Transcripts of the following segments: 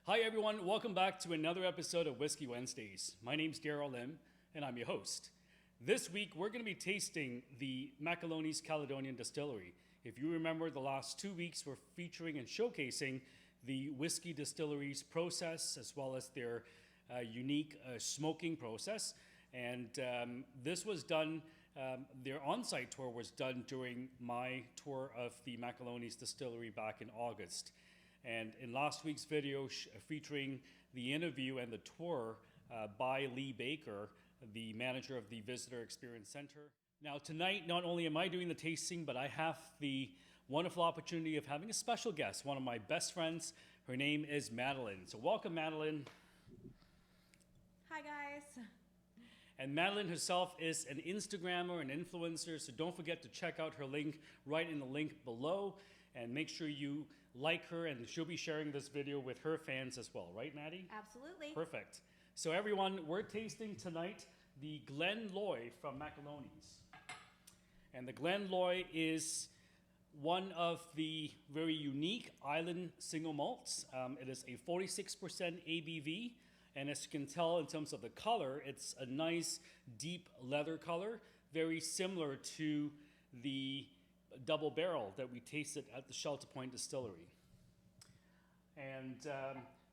Hi everyone, welcome back to another episode of Whisky Wednesdays. My name's Daryl Lim, and I'm your host. This week we're going to be tasting the Macaloney's Caledonian Distillery. If you remember, the last 2 weeks we're featuring and showcasing the Whisky Distillery's process as well as their unique smoking process. And this was done, their on-site tour was done during my tour of the Macaloney's Distillery back in August. And in last week's video featuring the interview and the tour by Lee Baker, the manager of the Visitor Experience Center. Now tonight, not only am I doing the tasting, but I have the wonderful opportunity of having a special guest, one of my best friends. Her name is Madeline. So welcome, Madeline. Hi, guys. And Madeline herself is an Instagrammer, an influencer, so don't forget to check out her link right in the link below. And make sure you like her, and she'll be sharing this video with her fans as well. Right, Maddie? Absolutely. Perfect. So everyone, we're tasting tonight the Glenloy from Macaloney's. And the Glenloy is one of the very unique island single malts. It is a 46% ABV. And as you can tell in terms of the color, it's a nice deep leather color, very similar to the double barrel that we tasted at the Shelter Point Distillery. And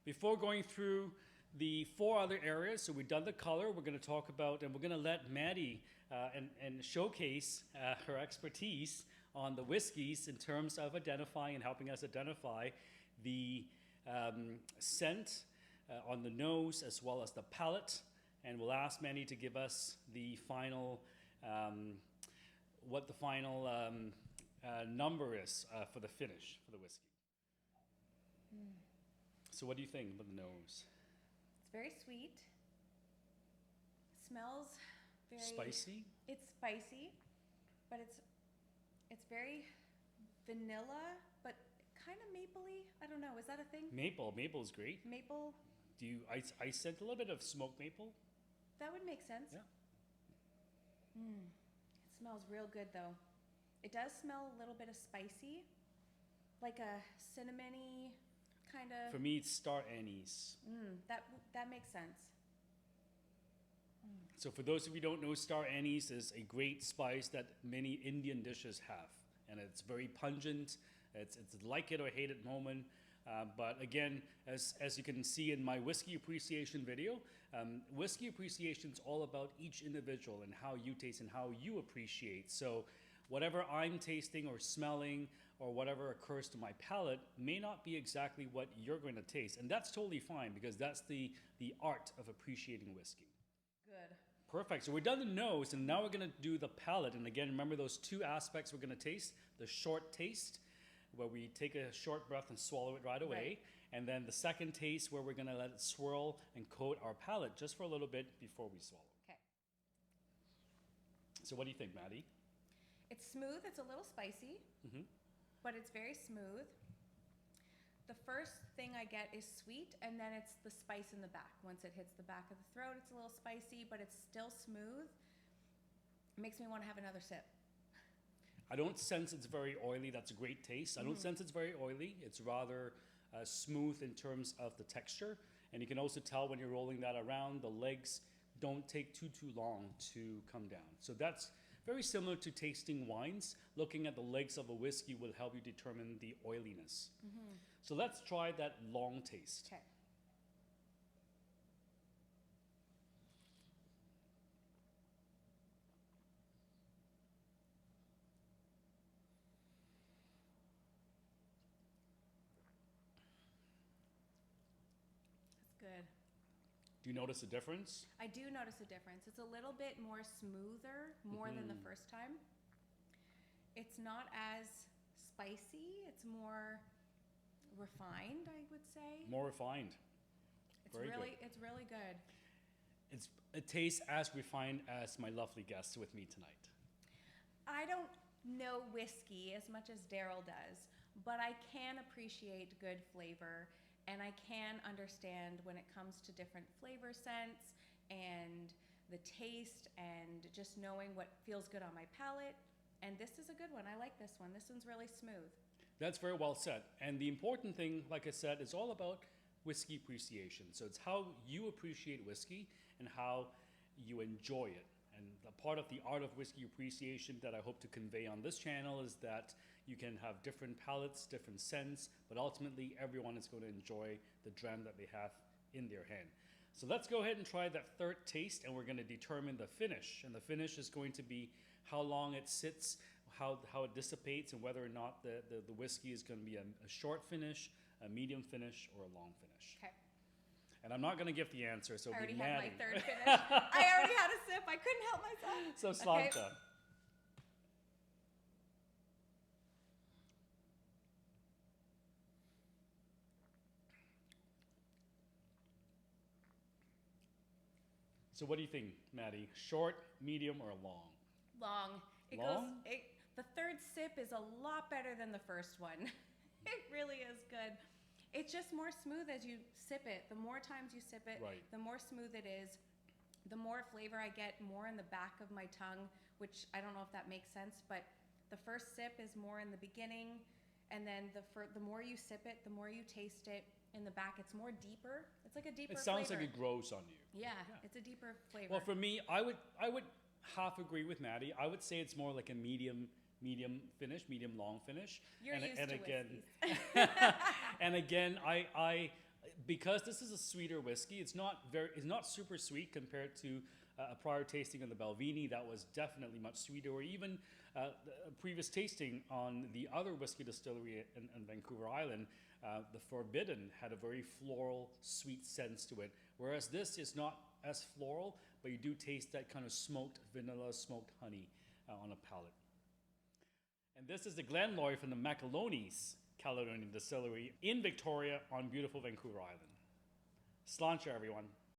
before going through the 4 other areas, so we've done the color, we're going to talk about, and we're going to let Maddie and showcase her expertise on the whiskeys in terms of identifying and helping us identify the scent on the nose as well as the palate. And we'll ask Maddie to give us the final, what the final number is for the finish for the whiskey. So what do you think about the nose? It's very sweet. Smells very spicy. It's spicy, but it's very vanilla, but kind of mapley. I don't know. Is that a thing? Maple is great. Maple. Do you? I scent a little bit of smoked maple. That would make sense. Yeah. It smells real good though. It does smell a little bit of spicy, like a cinnamony kind of. For me, it's star anise. That makes sense. So for those of you who don't know, star anise is a great spice that many Indian dishes have, and it's very pungent. It's like it or hate it moment. But again, as you can see in my whiskey appreciation video, whiskey appreciation is all about each individual and how you taste and how you appreciate. So whatever I'm tasting or smelling or whatever occurs to my palate may not be exactly what you're going to taste. And that's totally fine, because that's the art of appreciating whiskey. Good. Perfect. So we're done the nose, and now we're going to do the palate. And again, remember those 2 aspects we're going to taste. The short taste, where we take a short breath and swallow it right away. Right. And then the second taste, where we're going to let it swirl and coat our palate just for a little bit before we swallow. Okay. So what do you think, Maddie? It's smooth. It's a little spicy, but it's very smooth. The first thing I get is sweet, and then it's the spice in the back. Once it hits the back of the throat, it's a little spicy, but it's still smooth. It makes me want to have another sip. I don't sense it's very oily. That's a great taste. I don't sense it's very oily. It's rather smooth in terms of the texture. And you can also tell when you're rolling that around, the legs don't take too long to come down. So that's very similar to tasting wines. Looking at the legs of a whiskey will help you determine the oiliness. So let's try that long taste. Okay. That's good. Do you notice a difference? I do notice a difference. It's a little bit more smoother, more than the first time. It's not as spicy. It's more refined, I would say. More refined. It's Very really, good. it's really good. It tastes as refined as my lovely guest with me tonight. I don't know whiskey as much as Daryl does, but I can appreciate good flavor, and I can understand when it comes to different flavor scents and the taste and just knowing what feels good on my palate. And this is a good one. I like this one. This one's really smooth. That's very well said. And the important thing, like I said, is all about whiskey appreciation. So it's how you appreciate whiskey and how you enjoy it. And the part of the art of whiskey appreciation that I hope to convey on this channel is that you can have different palates, different scents, but ultimately everyone is going to enjoy the dram that they have in their hand. So let's go ahead and try that third taste, and we're going to determine the finish. And the finish is going to be how long it sits, how it dissipates, and whether or not the whiskey is going to be a short finish, a medium finish, or a long finish. Okay. And I'm not going to give the answer, so I it'll already be had Maddie. my third finish. I already had a sip. I couldn't help myself. So Okay. SLÄINTE. So what do you think, Maddie? Short, medium, or long? Long. Long? The third sip is a lot better than the first one. It really is good. It's just more smooth as you sip it. The more times you sip it, Right. the more smooth it is. The more flavor I get, more in the back of my tongue, which I don't know if that makes sense, but the first sip is more in the beginning, and then the more you sip it, the more you taste it. In the back, it's more deeper. It's like a deeper It sounds flavor. like it grows on you. Yeah, it's a deeper flavor. Well, for me, I would half agree with Maddie. I would say it's more like a medium finish, medium long finish. You're used to again, whiskeys. and again, I because this is a sweeter whiskey. It's not super sweet compared to a prior tasting on the Belvini that was definitely much sweeter, or even a previous tasting on the other whiskey distillery in Vancouver Island. The Forbidden had a very floral, sweet sense to it, whereas this is not as floral, but you do taste that kind of smoked vanilla, smoked honey on a palate. And this is the Glenloy from the Macaloney's Caledonian Distillery in Victoria on beautiful Vancouver Island. SLÄINTE, everyone.